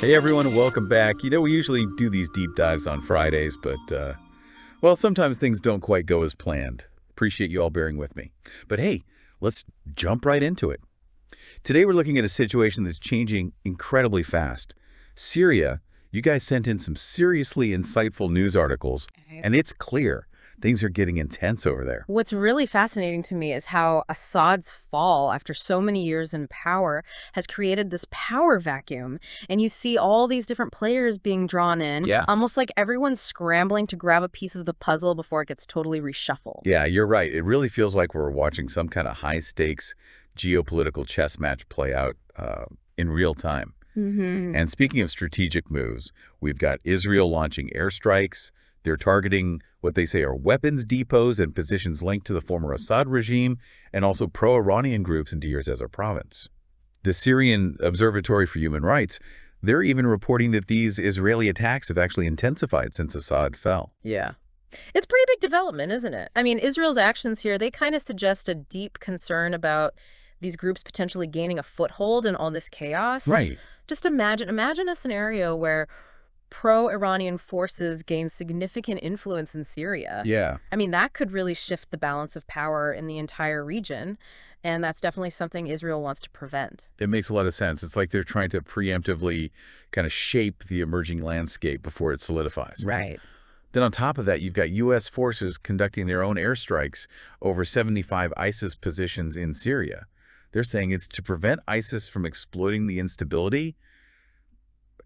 Hey everyone, welcome back. We usually do these deep dives on Fridays, but, well, sometimes things don't quite go as planned. Appreciate you all bearing with me. But hey, let's jump right into it. Today we're looking at a situation that's changing incredibly fast. Syria, you guys sent in some seriously insightful news articles, and it's clear things are getting intense over there. What's really fascinating to me is how Assad's fall after so many years in power has created this power vacuum. And you see all these different players being drawn in, Yeah. almost like everyone's scrambling to grab a piece of the puzzle before it gets totally reshuffled. Yeah, you're right. It really feels like we're watching some kind of high-stakes geopolitical chess match play out in real time. And speaking of strategic moves, we've got Israel launching airstrikes. They're targeting what they say are weapons depots and positions linked to the former Assad regime, and also pro-Iranian groups in Deir ez-Zor province. The Syrian Observatory for Human Rights, they're even reporting that these Israeli attacks have actually intensified since Assad fell. Yeah. It's pretty big development, isn't it? I mean, Israel's actions here, they kind of suggest a deep concern about these groups potentially gaining a foothold in all this chaos. Right. Just imagine a scenario where pro-Iranian forces gain significant influence in Syria. Yeah. I mean, that could really shift the balance of power in the entire region, and that's definitely something Israel wants to prevent. It makes a lot of sense. It's like they're trying to preemptively kind of shape the emerging landscape before it solidifies. Right. Then on top of that, you've got U.S. forces conducting their own airstrikes over 75 ISIS positions in Syria. They're saying it's to prevent ISIS from exploiting the instability,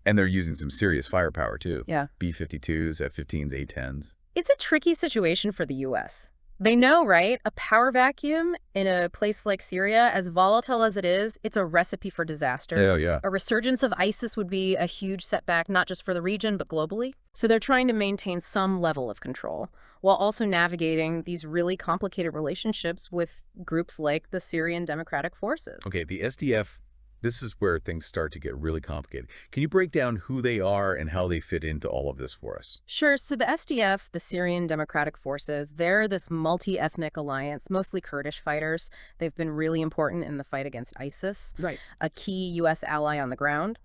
and they're using some serious firepower too. Yeah. B-52s, F-15s, A-10s. It's a tricky situation for the U.S. They know, right? A power vacuum in a place like Syria, as volatile as it is, it's a recipe for disaster. Yeah, yeah. A resurgence of ISIS would be a huge setback, not just for the region, but globally. So they're trying to maintain some level of control, while also navigating these really complicated relationships with groups like the Syrian Democratic Forces. Okay, the SDF, this is where things start to get really complicated. Can you break down who they are and how they fit into all of this for us? Sure. So the SDF, the Syrian Democratic Forces, they're this multi-ethnic alliance, mostly Kurdish fighters. They've been really important in the fight against ISIS, Right. a key U.S. ally on the ground.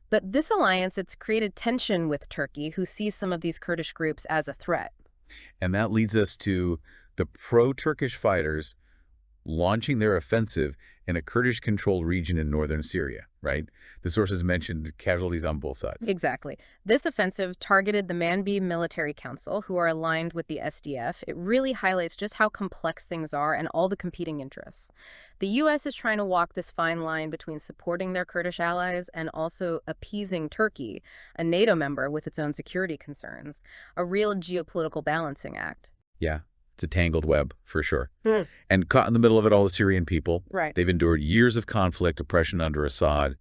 But this alliance, it's created tension with Turkey, who sees some of these Kurdish groups as a threat. And that leads us to the pro-Turkish fighters launching their offensive in a Kurdish-controlled region in northern Syria, right? The sources mentioned casualties on both sides. Exactly. This offensive targeted the Manbij Military Council, who are aligned with the SDF. It really highlights just how complex things are and all the competing interests. The U.S. is trying to walk this fine line between supporting their Kurdish allies and also appeasing Turkey, a NATO member with its own security concerns, a real geopolitical balancing act. Yeah. It's a tangled web, for sure. And caught in the middle of it all, the Syrian people. Right. They've endured years of conflict, oppression under Assad,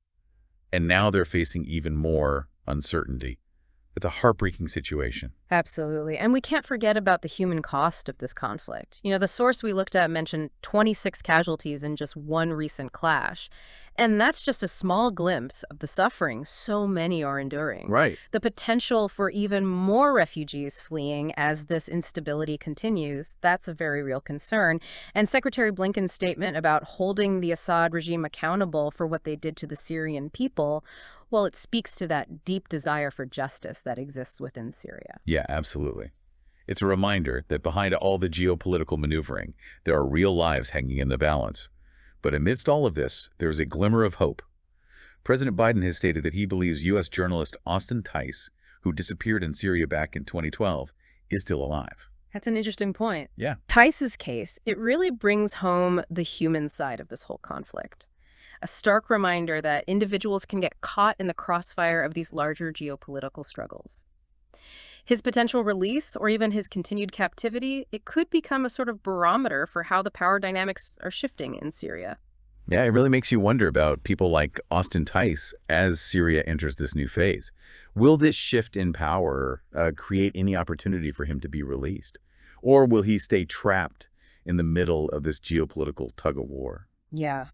and now they're facing even more uncertainty. It's a heartbreaking situation. Absolutely. And we can't forget about the human cost of this conflict. You know, the source we looked at mentioned 26 casualties in just one recent clash. And that's just a small glimpse of the suffering so many are enduring. Right. The potential for even more refugees fleeing as this instability continues, that's a very real concern. And Secretary Blinken's statement about holding the Assad regime accountable for what they did to the Syrian people, well, it speaks to that deep desire for justice that exists within Syria. Yeah, absolutely. It's a reminder that behind all the geopolitical maneuvering, there are real lives hanging in the balance. But amidst all of this, there is a glimmer of hope. President Biden has stated that he believes U.S. journalist Austin Tice, who disappeared in Syria back in 2012, is still alive. That's an interesting point. Yeah. Tice's case, it really brings home the human side of this whole conflict. A stark reminder that individuals can get caught in the crossfire of these larger geopolitical struggles. His potential release, or even his continued captivity, it could become a sort of barometer for how the power dynamics are shifting in Syria. Yeah, it really makes you wonder about people like Austin Tice as Syria enters this new phase. Will this shift in power create any opportunity for him to be released? Or will he stay trapped in the middle of this geopolitical tug-of-war? Yeah,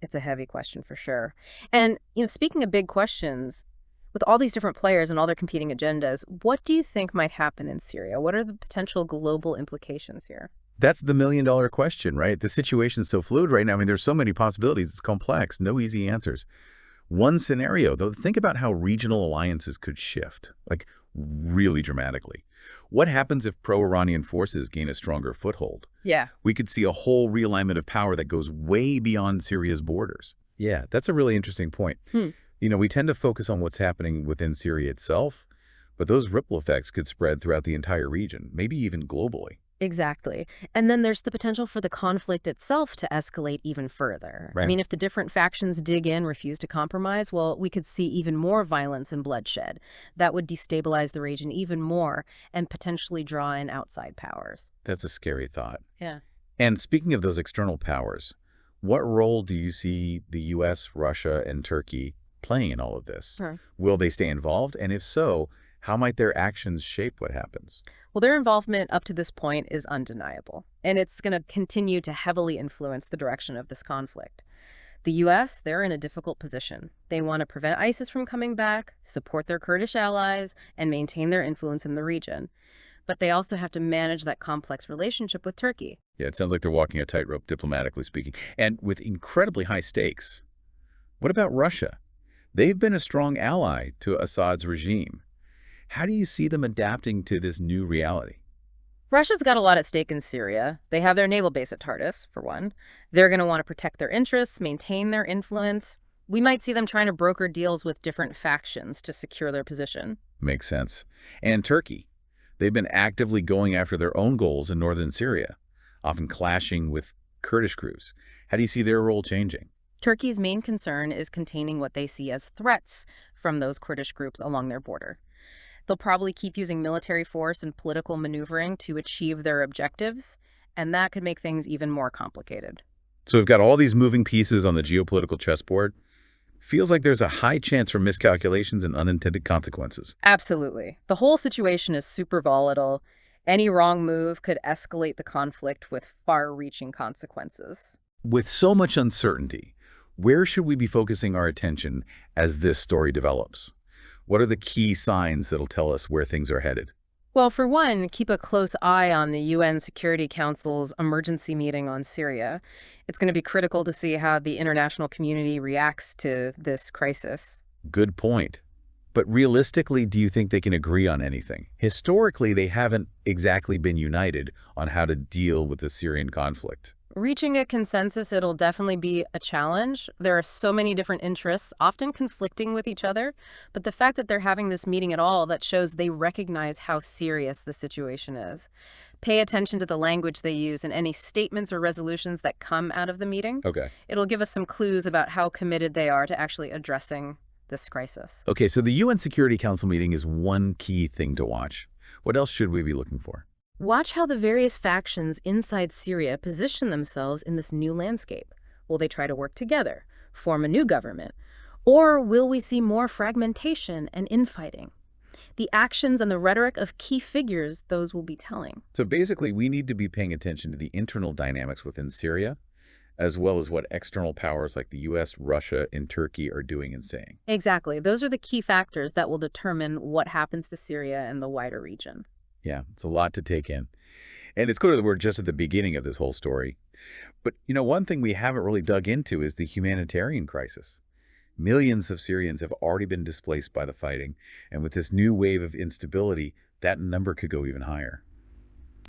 it's a heavy question for sure. And, you know, speaking of big questions, with all these different players and all their competing agendas, what do you think might happen in Syria? What are the potential global implications here? That's the million-dollar question, right? The situation's so fluid right now. I mean, there's so many possibilities. It's complex. No easy answers. One scenario, though, think about how regional alliances could shift, like really dramatically. What happens if pro-Iranian forces gain a stronger foothold? Yeah. We could see a whole realignment of power that goes way beyond Syria's borders. Yeah, that's a really interesting point. We tend to focus on what's happening within Syria itself, but those ripple effects could spread throughout the entire region, maybe even globally. Exactly. And then there's the potential for the conflict itself to escalate even further. I Right. mean, if the different factions dig in, refuse to compromise, well, we could see even more violence and bloodshed. That would destabilize the region even more and potentially draw in outside powers. That's a scary thought. Yeah. And speaking of those external powers, what role do you see the U.S., Russia, and Turkey playing in all of this? Sure. Will they stay involved? And if so, how might their actions shape what happens? Well, their involvement up to this point is undeniable, and it's going to continue to heavily influence the direction of this conflict. The U.S., they're in a difficult position. They want to prevent ISIS from coming back, support their Kurdish allies, and maintain their influence in the region. But they also have to manage that complex relationship with Turkey. Yeah, it sounds like they're walking a tightrope, diplomatically speaking, and with incredibly high stakes. What about Russia? They've been a strong ally to Assad's regime. How do you see them adapting to this new reality? Russia's got a lot at stake in Syria. They have their naval base at Tartus, for one. They're going to want to protect their interests, maintain their influence. We might see them trying to broker deals with different factions to secure their position. Makes sense. And Turkey. They've been actively going after their own goals in northern Syria, often clashing with Kurdish groups. How do you see their role changing? Turkey's main concern is containing what they see as threats from those Kurdish groups along their border. They'll probably keep using military force and political maneuvering to achieve their objectives, and that could make things even more complicated. So we've got all these moving pieces on the geopolitical chessboard. Feels like there's a high chance for miscalculations and unintended consequences. Absolutely. The whole situation is super volatile. Any wrong move could escalate the conflict with far-reaching consequences. With so much uncertainty, where should we be focusing our attention as this story develops? What are the key signs that'll tell us where things are headed? Well, for one, keep a close eye on the UN Security Council's emergency meeting on Syria. It's going to be critical to see how the international community reacts to this crisis. Good point. But realistically, do you think they can agree on anything? Historically, they haven't exactly been united on how to deal with the Syrian conflict. Reaching a consensus, it'll definitely be a challenge. There are so many different interests, often conflicting with each other. But the fact that they're having this meeting at all, that shows they recognize how serious the situation is. Pay attention to the language they use and any statements or resolutions that come out of the meeting. Okay. It'll give us some clues about how committed they are to actually addressing this crisis. Okay, so the UN Security Council meeting is one key thing to watch. What else should we be looking for? Watch how the various factions inside Syria position themselves in this new landscape. Will they try to work together, form a new government? Or will we see more fragmentation and infighting? The actions and the rhetoric of key figures, those will be telling. So basically, we need to be paying attention to the internal dynamics within Syria, as well as what external powers like the U.S., Russia, and Turkey are doing and saying. Exactly. Those are the key factors that will determine what happens to Syria and the wider region. Yeah, it's a lot to take in. And it's clear that we're just at the beginning of this whole story. But, one thing we haven't really dug into is the humanitarian crisis. Millions of Syrians have already been displaced by the fighting, and with this new wave of instability, that number could go even higher.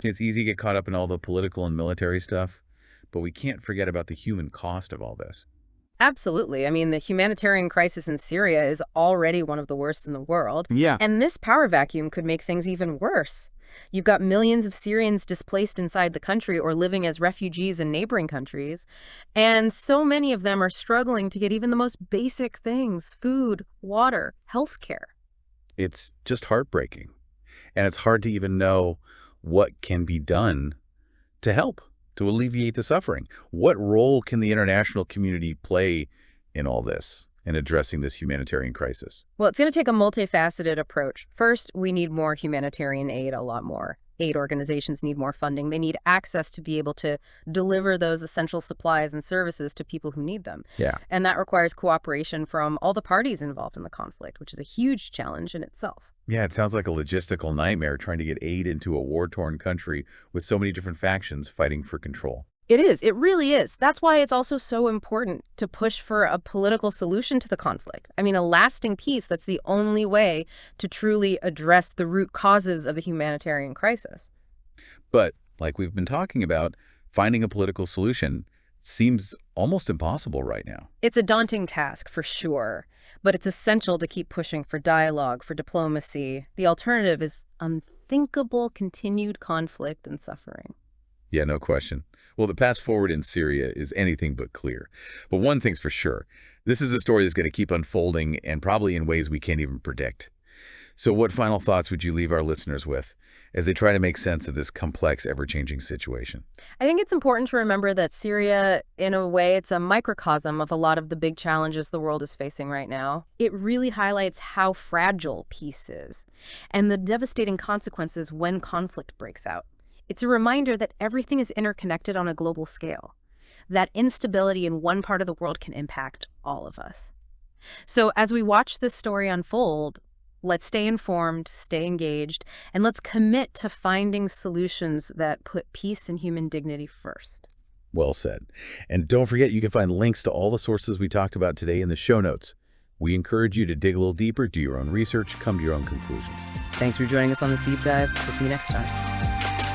It's easy to get caught up in all the political and military stuff, but we can't forget about the human cost of all this. Absolutely. I mean, the humanitarian crisis in Syria is already one of the worst in the world. Yeah. And this power vacuum could make things even worse. You've got millions of Syrians displaced inside the country or living as refugees in neighboring countries. And so many of them are struggling to get even the most basic things: food, water, healthcare. It's just heartbreaking. And it's hard to even know what can be done to help, to alleviate the suffering. What role can the international community play in all this, in addressing this humanitarian crisis? Well, it's going to take a multifaceted approach. First, we need more humanitarian aid, a lot more. Aid organizations need more funding. They need access to be able to deliver those essential supplies and services to people who need them. Yeah. And that requires cooperation from all the parties involved in the conflict, which is a huge challenge in itself. Yeah, it sounds like a logistical nightmare trying to get aid into a war-torn country with so many different factions fighting for control. It is. It really is. That's why it's also so important to push for a political solution to the conflict. I mean, a lasting peace that's the only way to truly address the root causes of the humanitarian crisis. But, like we've been talking about, finding a political solution seems almost impossible right now. It's a daunting task, for sure, but it's essential to keep pushing for dialogue, for diplomacy. The alternative is unthinkable continued conflict and suffering. Yeah, no question. Well, the path forward in Syria is anything but clear. But one thing's for sure. This is a story that's going to keep unfolding and probably in ways we can't even predict. So what final thoughts would you leave our listeners with as they try to make sense of this complex, ever-changing situation? I think it's important to remember that Syria, in a way, it's a microcosm of a lot of the big challenges the world is facing right now. It really highlights how fragile peace is and the devastating consequences when conflict breaks out. It's a reminder that everything is interconnected on a global scale, that instability in one part of the world can impact all of us. So as we watch this story unfold, let's stay informed, stay engaged, and let's commit to finding solutions that put peace and human dignity first. Well said. And don't forget, you can find links to all the sources we talked about today in the show notes. We encourage you to dig a little deeper, do your own research, come to your own conclusions. Thanks for joining us on this deep dive. We'll see you next time.